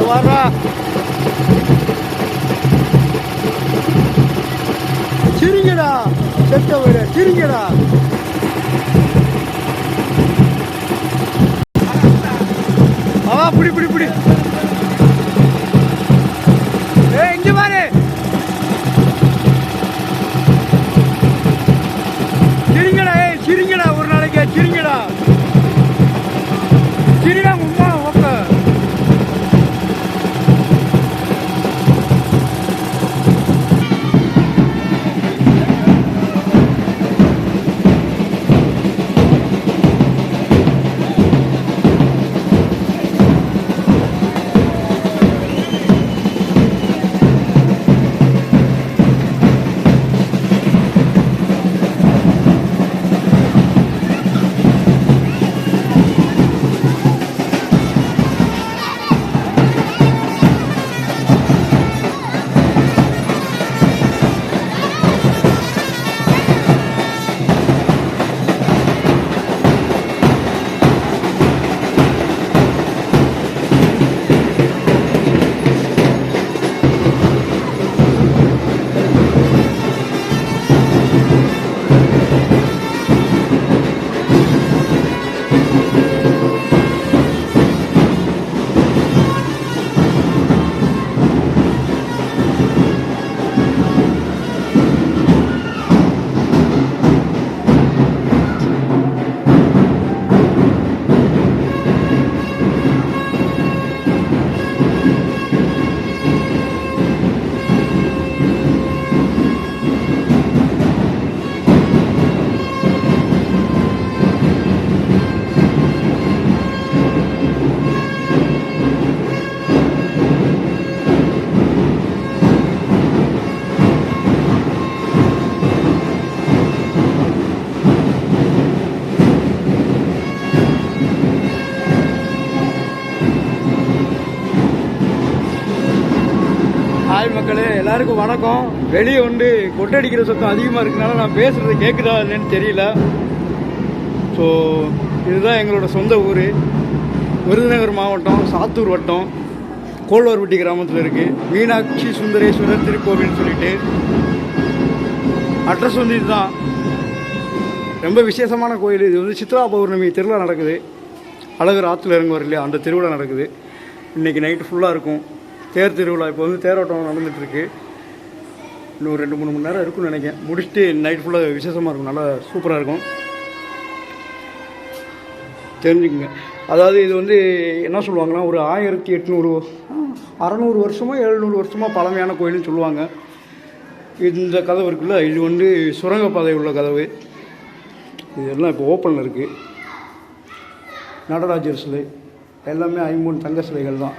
வாரா சிரிங்கடா செத்த விட சிரிங்கடா. புடி புடி புடி. இங்க பாரு சிரிங்கடா. சிரிங்கடா ஒரு நாளைக்கு சிரிங்கடா. சிரிடா உமா ஓக்க. ஹாய் மக்களே, எல்லாருக்கும் வணக்கம். வெளியே வந்து கொட்டடிக்கிற சத்தம் அதிகமாக இருக்கனால நான் பேசுகிறது கேட்குதா இல்லைன்னு தெரியல. ஸோ இதுதான் எங்களோட சொந்த ஊர், விருதுநகர் மாவட்டம், சாத்தூர் வட்டம், கோல்வார்பட்டி கிராமத்தில் இருக்குது. மீனாட்சி சுந்தரேஸ்வரர் திருக்கோவில்னு சொல்லிட்டு அட்ரஸ் வந்து இதுதான். ரொம்ப விசேஷமான கோயில். இது வந்து சித்ரா பௌர்ணமி திருவிழா நடக்குது. அழகர் ஆற்றுல இறங்குவார் இல்லையா, அந்த திருவிழா நடக்குது. இன்றைக்கி நைட்டு ஃபுல்லாக இருக்கும் தேர் திருவிழா. இப்போ வந்து தேரோட்டம் நடந்துகிட்ருக்கு. இன்னும் 2-3 மணி நேரம் இருக்குன்னு நினைக்கிறேன். முடிச்சுட்டு நைட் ஃபுல்லாக விசேஷமாக இருக்கும், நல்லா சூப்பராக இருக்கும். தெரிஞ்சுக்குங்க. அதாவது இது வந்து என்ன சொல்லுவாங்கன்னா, ஒரு 1800 600 வருஷமோ 700 வருஷமோ பழமையான கோயில்னு சொல்லுவாங்க. இந்த கதவு இருக்குல்ல, இது வந்து சுரங்கப்பாதை உள்ள கதவு. இதெல்லாம் இப்போ ஓப்பனில் இருக்குது. நடராஜர் சிலை எல்லாமே 53 தங்க சிலைகள் தான்.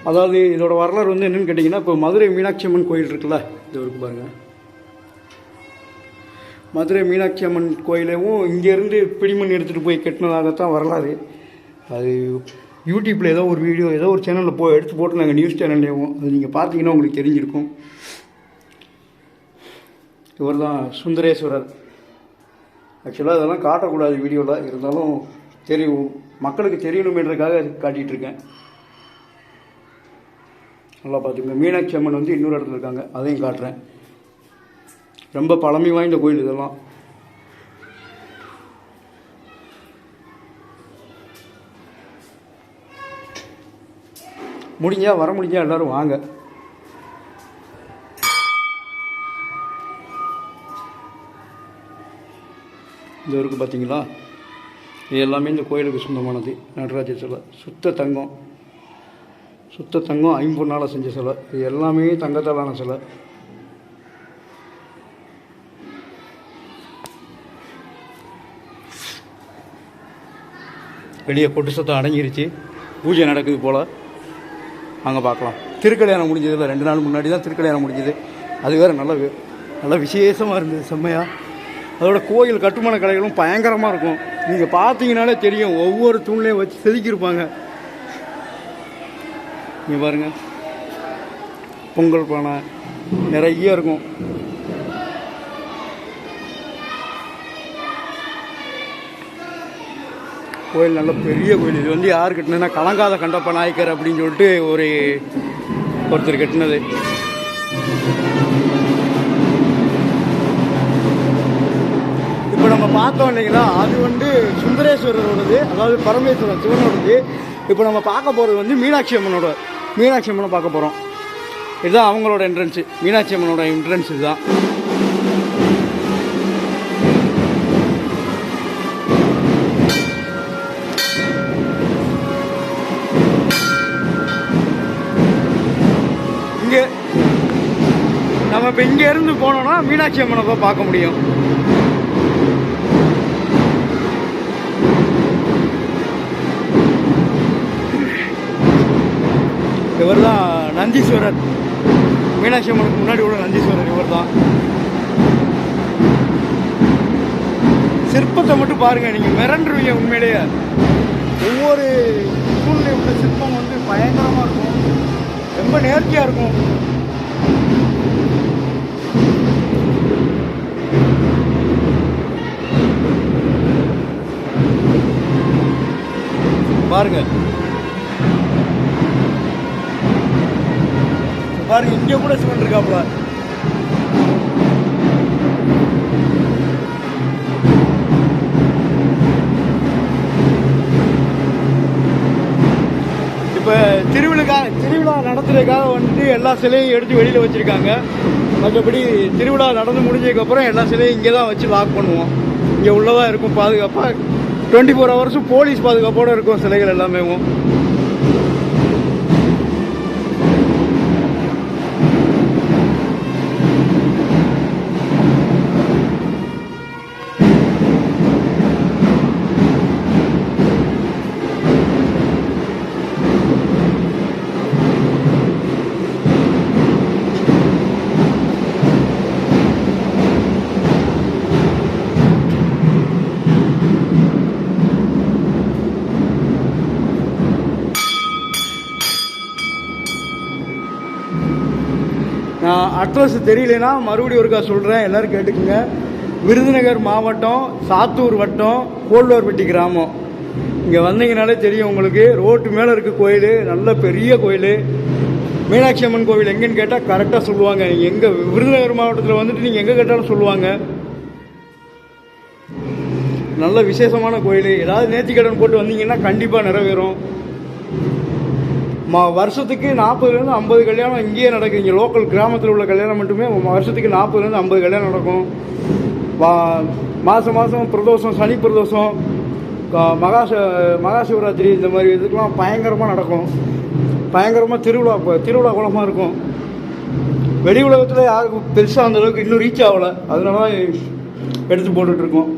அதாவது இதோட வரலாறு வந்து என்னென்னு கேட்டிங்கன்னா, இப்போ மதுரை மீனாட்சி அம்மன் கோயில் இருக்குல்ல, இது இருக்கு பாருங்கள். மதுரை மீனாட்சி அம்மன் கோயிலேயும் இங்கேருந்து பிடிமண் எடுத்துகிட்டு போய் கட்டினதாகத்தான் வரலாறு. அது யூடியூப்பில் ஏதோ ஒரு வீடியோ ஏதோ ஒரு சேனலில் எடுத்து போட்டுருந்தாங்க, நியூஸ் சேனல்லேயும். அது நீங்கள் பார்த்தீங்கன்னா உங்களுக்கு தெரிஞ்சிருக்கும். இவர் தான் சுந்தரேஸ்வரர். ஆக்சுவலாக இதெல்லாம் காட்டக்கூடாது வீடியோவில், இருந்தாலும் தெரியும், மக்களுக்கு தெரியணுமென்றதுக்காக காட்டிகிட்ருக்கேன். நல்லா பார்த்துக்கோங்க. மீனாட்சி அம்மன் வந்து இன்னொரு இடத்துல இருக்காங்க, அதையும் காட்டுறேன். ரொம்ப பழமை வாய்ந்த கோயில் இதெல்லாம். வர முடிஞ்சா எல்லோரும் வாங்க. இந்த இருக்குது பார்த்தீங்களா, இது எல்லாமே இந்த கோயிலுக்கு சொந்தமானது. நடராஜர் சிலை சுத்த தங்கம், 5 பொண்ணால் செஞ்ச சிலை. இது எல்லாமே தங்கத்தாலான சிலை. வெளியே பொட்டு சத்தம் அடங்கிருச்சு, பூஜை நடக்குது போல். அங்கே பார்க்கலாம். திருக்கல்யாணம் முடிஞ்சதில்லை, 2 நாள் முன்னாடி தான் திருக்கல்யாணம் முடிஞ்சது. அது வேறு நல்ல விசேஷமாக இருந்தது, செம்மையாக. அதோட கோயில் கட்டுமான கலைகளும் பயங்கரமாக இருக்கும். நீங்கள் பார்த்தீங்கன்னாலே தெரியும், ஒவ்வொரு தூண்லையும் வச்சு செதுக்கியிருப்பாங்க. இங்கே பாருங்கள், பொங்கல் பானை நிறைய இருக்கும். கோயில் நல்ல பெரிய கோயில். இது வந்து யார் கட்டினதுன்னா கலங்காத கண்டப்ப நாயக்கர் அப்படின்னு சொல்லிட்டு ஒருத்தர் கட்டினது. இப்போ நம்ம பார்த்தோம் இல்லைங்களா, அது வந்து சுந்தரேஸ்வரரோடது, அதாவது பரமேஸ்வரன் சிவனோடது. இப்போ நம்ம பார்க்க போகிறது வந்து மீனாட்சி அம்மனை பார்க்க போகிறோம். இதுதான் அவங்களோட என்ட்ரன்ஸு, மீனாட்சி அம்மனோட என்ட்ரன்ஸ் இதுதான். இங்கே நம்ம இப்போ இங்கேருந்து போனோம்னா மீனாட்சி அம்மனை போய் பார்க்க முடியும். இவர் தான் நந்தீஸ்வரர், மீனாட்சி அம்மனுக்கு முன்னாடி உள்ள நந்தீஸ்வரர் இவர் தான். சிற்பத்தை மட்டும் பாருங்கள், நீங்கள் மிரண்டுருவீங்க உண்மையிலேயே. ஒவ்வொரு சூழ்நிலை உள்ள சிற்பம் வந்து பயங்கரமாக இருக்கும், ரொம்ப நேர்த்தியாக இருக்கும். பாருங்க பாருங்க, இங்கே கூட சிவன் இருக்காப்புல. இப்போ திருவிழா நடத்துறதுக்காக வந்து எல்லா சிலையும் எடுத்து வெளியில் வச்சுருக்காங்க. மற்றபடி திருவிழா நடந்து முடிஞ்சதுக்கப்புறம் எல்லா சிலையும் இங்கே தான் வச்சு லாக் பண்ணுவோம். இங்கே உள்ளதாக இருக்கும் பாதுகாப்பாக. 24 ஹவர்ஸும் போலீஸ் பாதுகாப்போடு இருக்கும் சிலைகள் எல்லாமே. நான் அட்ரஸ் தெரியலனா மறுபடியும் ஒருக்கா சொல்கிறேன், எல்லோரும் கேட்டுக்குங்க. விருதுநகர் மாவட்டம், சாத்தூர் வட்டம், கோல்வார்பட்டி கிராமம். இங்கே வந்தீங்கனாலே தெரியும் உங்களுக்கு. ரோட்டு மேலே இருக்க கோயில், நல்ல பெரிய கோயில். மீனாட்சி அம்மன் கோவில் எங்கேன்னு கேட்டால் கரெக்டாக சொல்லுவாங்க. நீங்கள் எங்கே விருதுநகர் மாவட்டத்தில் வந்துட்டு நீங்கள் எங்கே கேட்டாலும் சொல்லுவாங்க. நல்ல விசேஷமான கோயில். ஏதாவது நேர்த்திக்கடன் போட்டு வந்தீங்கன்னா கண்டிப்பாக நிறைவேறும். வருஷத்துக்கு 40லேருந்து 50 கல்யாணம் இங்கேயே நடக்கும். இங்கே லோக்கல் கிராமத்தில் உள்ள கல்யாணம் மட்டுமே வருஷத்துக்கு 40லேருந்து 50 கல்யாணம் நடக்கும். மாதம் பிரதோஷம், சனி பிரதோஷம், மகா சிவராத்திரி, இந்த மாதிரி இதுக்கெலாம் பயங்கரமாக நடக்கும். பயங்கரமாக திருவிழா குளமாக இருக்கும். வெளி உலகத்தில் யாருக்கும் பெருசாக அந்தளவுக்கு இன்னும் ரீச் ஆகலை, அதனால தான் எடுத்து போட்டுட்ருக்கோம்.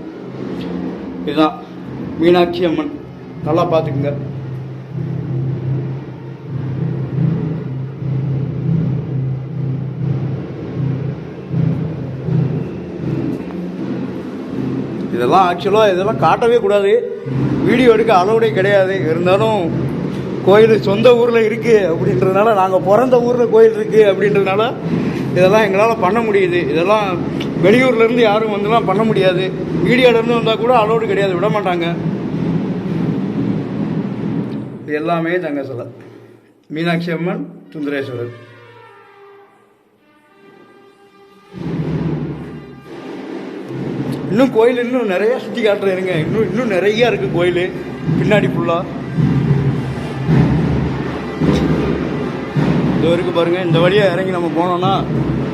இதுதான் மீனாட்சி அம்மன், நல்லா பார்த்துக்குங்க. இதெல்லாம் காட்டவே கூடாது, வீடியோ எடுக்க அளவுடே கிடையாது. இருந்தாலும் கோயில் சொந்த ஊரில் இருக்குது அப்படின்றதுனால, நாங்கள் பிறந்த ஊரில் கோயில் இருக்குது அப்படின்றதுனால இதெல்லாம் எங்களால் பண்ண முடியுது. இதெல்லாம் வெளியூர்லேருந்து யாரும் வந்துலாம் பண்ண முடியாது. வீடியோலேருந்து வந்தால் கூட அளவுடு கிடையாது, விட மாட்டாங்க. இது எல்லாமே தங்க சிலை, மீனாட்சி அம்மன், சுந்தரேஸ்வரர். இன்னும் கோயில் இன்னும் நிறையா சுற்றி காட்டுறேங்க. இன்னும் நிறையா இருக்குது கோயில் பின்னாடி ஃபுல்லாக. இது வரைக்கும் பாருங்கள். இந்த வழியாக இறங்கி நம்ம போனோம்னா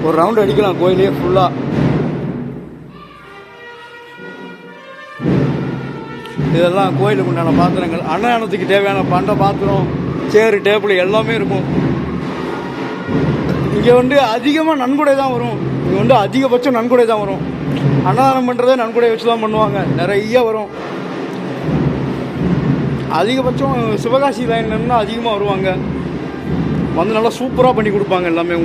ஒரு ரவுண்டு அடிக்கலாம் கோயிலே ஃபுல்லாக. இதெல்லாம் கோயிலுக்கு உண்டான பாத்திரங்கள். அன்னதானத்துக்கு தேவையான பண்ட பாத்திரம், சேரு, டேபிள் எல்லாமே இருக்கும். இங்கே வந்து அதிகமாக நன்கொடை தான் வரும். இங்கே வந்து அதிகபட்சம் நன்கொடை தான் வரும். அன்னதானம் பண்ணுறதே நன்கொடை வச்சு தான் பண்ணுவாங்க, நிறைய வரும். அதிகபட்சம் சிவகாசி லைன்லேருந்து அதிகமாக வருவாங்க, வந்து நல்லா சூப்பராக பண்ணி கொடுப்பாங்க எல்லாமே.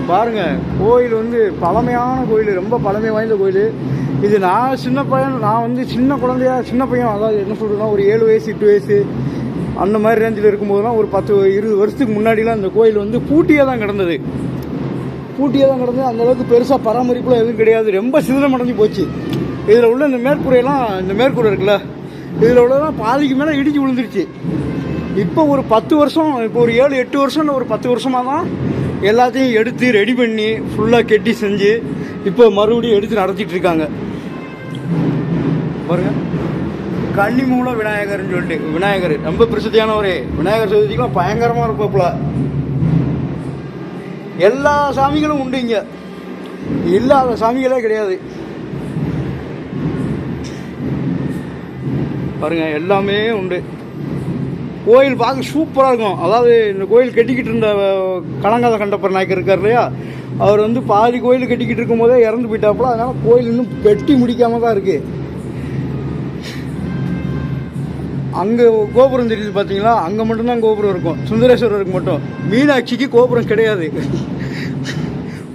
பாருங்கள், கோயில் வந்து பழமையான கோயில், ரொம்ப பழமை வாய்ந்த கோயில். இது நான் வந்து சின்ன பையன், அதாவது என்ன சொல்கிறதுனா ஒரு 7 வயசு 8 வயசு அந்த மாதிரி ரேஞ்சில் இருக்கும்போதுலாம், ஒரு 10-20 வருஷத்துக்கு முன்னாடிலாம் இந்த கோயில் வந்து பூட்டியாக தான் கிடந்தது. அந்தளவுக்கு பெருசாக பராமரிப்புலாம் எதுவும் கிடையாது. ரொம்ப சிதிலமடைஞ்சு போச்சு. இதில் உள்ள இந்த மேற்கூரை இருக்குல்ல, இதில் உள்ளதான் பாதிக்கு மேலே இடிச்சு விழுந்துருச்சு. இப்போ ஒரு 10 வருஷம், இப்போ ஒரு 7-8 வருஷம் இல்லை ஒரு 10 வருஷமாக தான் எல்லாத்தையும் எடுத்து ரெடி பண்ணி ஃபுல்லாக கெட்டி செஞ்சு இப்போ மறுபடியும் எடுத்து நடத்திட்டு இருக்காங்க. பாருங்க, கன்னிமூல விநாயகர்னு சொல்லிட்டு விநாயகர் ரொம்ப பிரசித்தியானவரே. விநாயகர் சதுர்த்திக்கெலாம் பயங்கரமாக இருப்பாப்புல. எல்லா சாமிகளும் உண்டு இங்கே, இல்லாத சாமிகளே கிடையாது. பாருங்க, எல்லாமே உண்டு. கோயில் பார்க்க சூப்பராக இருக்கும். அதாவது இந்த கோயில் கட்டிக்கிட்டு இருந்த கலங்காத கண்டப்பர் நாயக்கர் இருக்கார் இல்லையா, அவர் வந்து பாதி கோயில் கட்டிக்கிட்டு இருக்கும் போதே இறந்து போயிட்டாப்புல. அதனால் கோயில் இன்னும் கட்டி முடிக்காம தான் இருக்குது. அங்கே கோபுரம் தெரியுது பார்த்தீங்களா, அங்கே மட்டும்தான் கோபுரம் இருக்கும், சுந்தரேஸ்வரருக்கு மட்டும். மீனாட்சிக்கு கோபுரம் கிடையாது.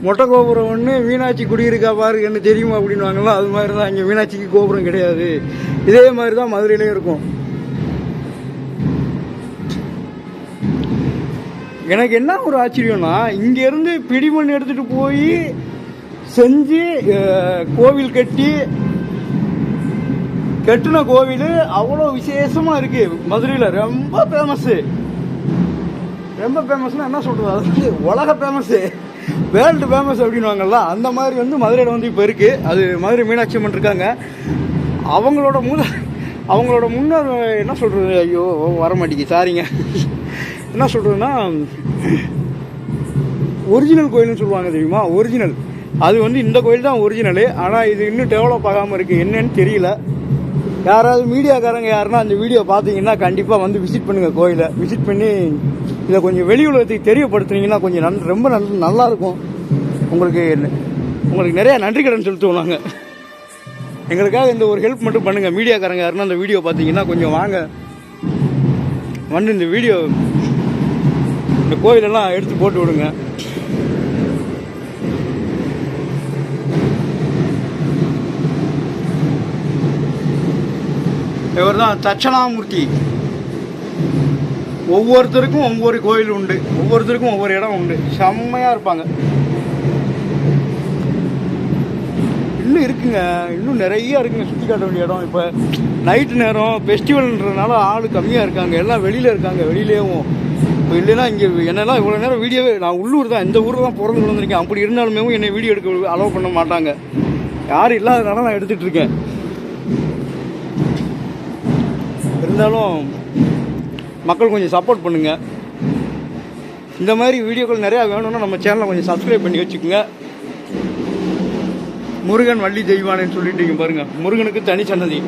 மொட்டை கோபுரம் ஒன்று, மீனாட்சி குடியிருக்கா பாரு என்ன தெரியுமா அப்படின்வாங்களா, அது மாதிரி தான் இங்கே மீனாட்சிக்கு கோபுரம் கிடையாது. இதே மாதிரி தான் மதுரையிலையும் இருக்கும். எனக்கு என்ன ஒரு ஆச்சரியம்னா, இங்கேருந்து பிடிமண் எடுத்துகிட்டு போய் செஞ்சு கோவில் கட்டின கோவில் அவ்வளோ விசேஷமாக இருக்குது மதுரையில். ரொம்ப ஃபேமஸ்ஸு. ரொம்ப ஃபேமஸ்னால் என்ன சொல்கிறது, அது வந்து உலக ஃபேமஸ்ஸு, வேர்ல்டு ஃபேமஸ் அப்படின்வாங்கல்ல, அந்த மாதிரி வந்து மதுரையில் வந்து இப்போ இருக்குது. அது மதுரை மீனாட்சி அம்மன் இருக்காங்க. அவங்களோட முன்னர் என்ன சொல்கிறது, ஐயோ வர மாட்டேங்குது சாரிங்க, என்ன சொல்கிறதுன்னா ஒரிஜினல் கோயில்னு சொல்லுவாங்க தெரியுமா, ஒரிஜினல். அது வந்து இந்த கோயில் தான் ஒரிஜினலு. ஆனால் இது இன்னும் டெவலப் ஆகாமல் இருக்குது, என்னன்னு தெரியல. யாராவது மீடியாக்காரங்க யாருன்னா அந்த வீடியோ பார்த்தீங்கன்னா கண்டிப்பாக வந்து விசிட் பண்ணுங்கள் கோயிலை. விசிட் பண்ணி இதை கொஞ்சம் வெளி உலகத்துக்கு தெரியப்படுத்துனீங்கன்னா கொஞ்சம் ரொம்ப நல்லாயிருக்கும். உங்களுக்கு நிறையா நன்றி கடன் செலுத்துவோம் நாங்கள். எங்களுக்காக இந்த ஒரு ஹெல்ப் மட்டும் பண்ணுங்கள். மீடியாக்காரங்க யாருன்னா அந்த வீடியோ பார்த்தீங்கன்னா கொஞ்சம் வாங்க வந்து இந்த வீடியோ இந்த கோயிலெல்லாம் எடுத்து போட்டு விடுங்க. இவர் தான் தட்சணாமூர்த்தி. ஒவ்வொருத்தருக்கும் ஒவ்வொரு கோயில் உண்டு, ஒவ்வொருத்தருக்கும் ஒவ்வொரு இடம் உண்டு. செம்மையாக இருப்பாங்க. இன்னும் இருக்குங்க, இன்னும் நிறையா இருக்குங்க சுற்றி காட்ட வேண்டிய இடம். இப்போ நைட்டு நேரம் ஃபெஸ்டிவல்ன்றதுனால ஆள் கம்மியாக இருக்காங்க, எல்லாம் வெளியில் இருக்காங்க. வெளியிலேயும் இப்போ இல்லைன்னா இங்கே என்னெல்லாம் இவ்வளோ நேரம் வீடியோவே, நான் உள்ளூர் தான், இந்த ஊரில் தான் பிறந்து விழுந்திருக்கேன். அப்படி இருந்தாலுமே என்னை வீடியோ எடுக்க அலோவ் பண்ண மாட்டாங்க. யாரும் இல்லாததுனால நான் எடுத்துகிட்டு இருக்கேன். இருந்தாலும் மக்கள் கொஞ்சம் சப்போர்ட் பண்ணுங்கள். இந்த மாதிரி வீடியோக்கள் நிறையா வேணும்னா நம்ம சேனலை கொஞ்சம் சப்ஸ்கிரைப் பண்ணி வச்சுக்கோங்க. முருகன் வள்ளி தெய்வானேன்னு சொல்லிட்டு பாருங்கள், முருகனுக்கு தனி சன்னதி.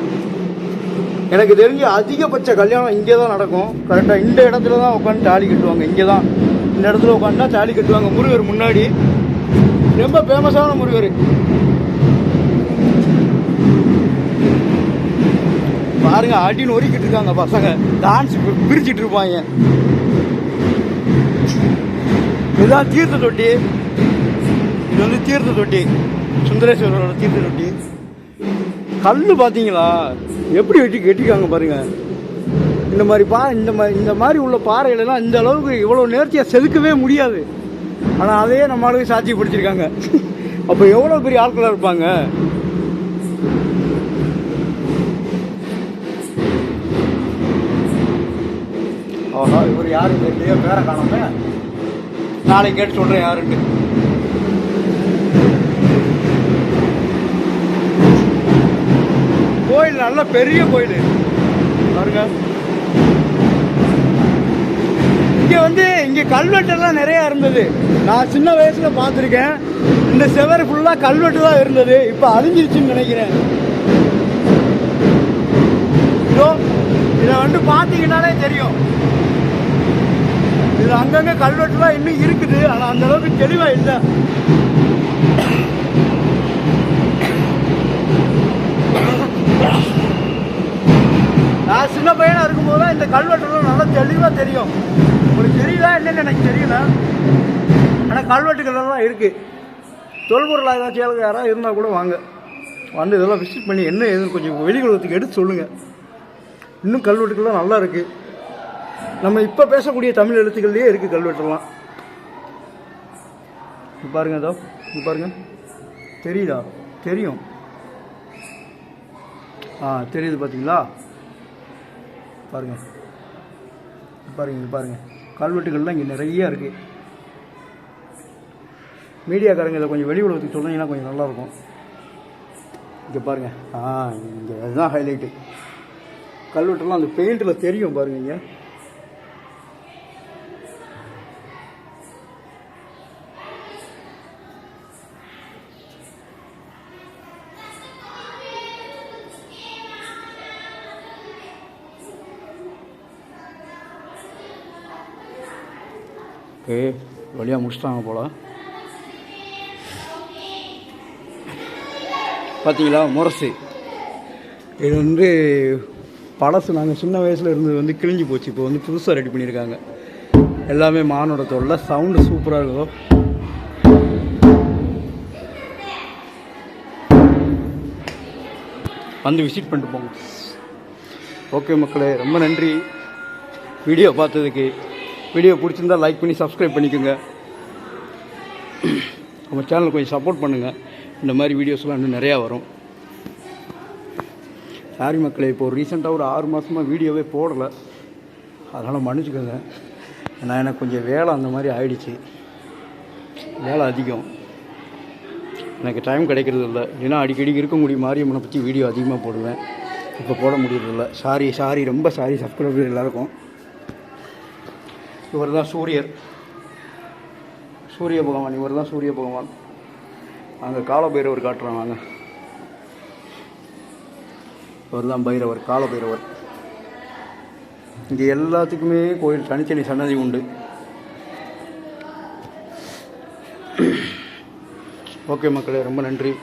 எனக்கு தெரிஞ்சு அதிகபட்ச கல்யாணம் இங்கே தான் நடக்கும். கரெக்டாக இந்த இடத்துல தான் உட்காந்து தாலி கட்டுவாங்க. இங்கே தான் இந்த இடத்துல உட்காந்துனா தாலி கட்டுவாங்க. முருகர் முன்னாடி ரொம்ப ஃபேமஸான முருகர். பாருங்க, ஆட்டின்னு ஒரிக்கிட்டு இருக்காங்க பசங்க, டான்ஸ் பிரிச்சுட்டு இருப்பாங்க. இதுதான் தீர்த்த தொட்டி. இது வந்து தீர்த்த தொட்டி, சுந்தரேஸ்வரரோட தீர்த்த தொட்டி. கல் பார்த்தீங்களா எப்படி கெட்டிக்காங்க பாருங்க. இந்த மாதிரி உள்ள பாறைகளெல்லாம் இந்த அளவுக்கு இவ்வளோ நேர்த்தியாக செதுக்கவே முடியாது. ஆனால் அதையே நம்மளுக்கு சாட்சிப்படுத்திருக்காங்க. அப்போ எவ்வளோ பெரிய ஆட்களாக இருப்பாங்க. ஆஹா, இவர் யாருக்கு இல்லையோ, பேரை காணாம. நாளைக்கு கேட்டு சொல்கிறேன் யாருன்னு. கோயில் நல்ல பெரிய கோயில் பாருங்க. இங்கே கல்வெட்டெல்லாம் நிறையா இருந்தது. நான் சின்ன வயசில் பார்த்துருக்கேன். இந்த செவர் ஃபுல்லாக கல்வெட்டு தான் இருந்தது. இப்போ அழிஞ்சிருச்சுன்னு நினைக்கிறேன். இதோ இதை வந்து பார்த்தீங்கன்னாலே தெரியும். இது அங்கங்கே கல்வெட்டுலாம் இன்னும் இருக்குது. ஆனால் அந்த அளவுக்கு தெளிவாக இல்லை. நான் சின்ன பையனாக இருக்கும்போது தான் இந்த கல்வெட்டுலாம் நல்லா தெளிவாக தெரியும். உங்களுக்கு தெரியல என்னன்னு எனக்கு தெரியல. ஆனால் கல்வெட்டுகள்லாம் இருக்குது. தொல்பொருள் ஏதாச்சும் யாராவது இருந்தால் கூட வாங்க, வந்து இதெல்லாம் விசிட் பண்ணி என்ன எதுன்னு கொஞ்சம் வெளியுலகத்துக்கு எடுத்து சொல்லுங்கள். இன்னும் கல்வெட்டுகள்லாம் நல்லா இருக்குது. நம்ம இப்போ பேசக்கூடிய தமிழ் எழுத்துக்கள்லேயே இருக்குது கல்வெட்டெல்லாம். பாருங்க, அதோ பாருங்க, தெரியுதா? தெரியும். தெரியுது பார்த்தீங்களா? பாருங்கள் பாருங்கள் கல்வெட்டுகள்லாம் இங்கே நிறைய இருக்குது. மீடியாக்காரங்க இதை கொஞ்சம் வெளி உலகத்துக்கு சொன்னீங்கன்னா கொஞ்சம் நல்லாயிருக்கும். இங்கே பாருங்கள், இங்கே அதுதான் ஹைலைட்டு. கல்வெட்டுலாம் அந்த பெயிண்டில் தெரியும் பாருங்க. இங்கே ஓகே, வழியாக முடிச்சிட்டாங்க போல். பார்த்தீங்களா முரசு, இது வந்து பழசு. நாங்கள் சின்ன வயசில் இருந்தது கிழிஞ்சு போச்சு. இப்போ புதுசாக ரெடி பண்ணியிருக்காங்க. எல்லாமே மானோட தோல்ல. சவுண்டு சூப்பராக இருக்கும். விசிட் பண்ணிட்டு போங்க. ஓகே மக்களே, ரொம்ப நன்றி வீடியோ பார்த்ததுக்கு. வீடியோ பிடிச்சிருந்தால் லைக் பண்ணி சப்ஸ்கிரைப் பண்ணிக்கோங்க. நம்ம சேனலை கொஞ்சம் சப்போர்ட் பண்ணுங்கள். இந்த மாதிரி வீடியோஸ்லாம் இன்னும் நிறையா வரும். சாரி மக்களே, இப்போது ரீசெண்டாக ஒரு 6 மாதமாக வீடியோவே போடலை. அதனால் மன்னிச்சுக்கோங்க. ஏன்னா எனக்கு கொஞ்சம் வேலை அந்த மாதிரி ஆயிடுச்சு. வேலை அதிகம், எனக்கு டைம் கிடைக்கிறது இல்லை. ஏன்னா அடிக்கடி இருக்க முடியும் மாரியம்மனை பற்றி வீடியோ அதிகமாக போடுவேன். இப்போ போட முடியறதில்ல. சாரி, ரொம்ப சாரி சப்ஸ்கிரைபர் எல்லாருக்கும். இவர் தான் சூரிய பகவான். இவர் தான் சூரிய பகவான். அங்கே காலபைரவர் காட்டுறான். வாங்க, இவர் தான் பைரவர், காலபைரவர். இங்கே எல்லாத்துக்குமே கோயில் தனித்தனி சன்னதி உண்டு. ஓகே மக்களே, ரொம்ப நன்றி.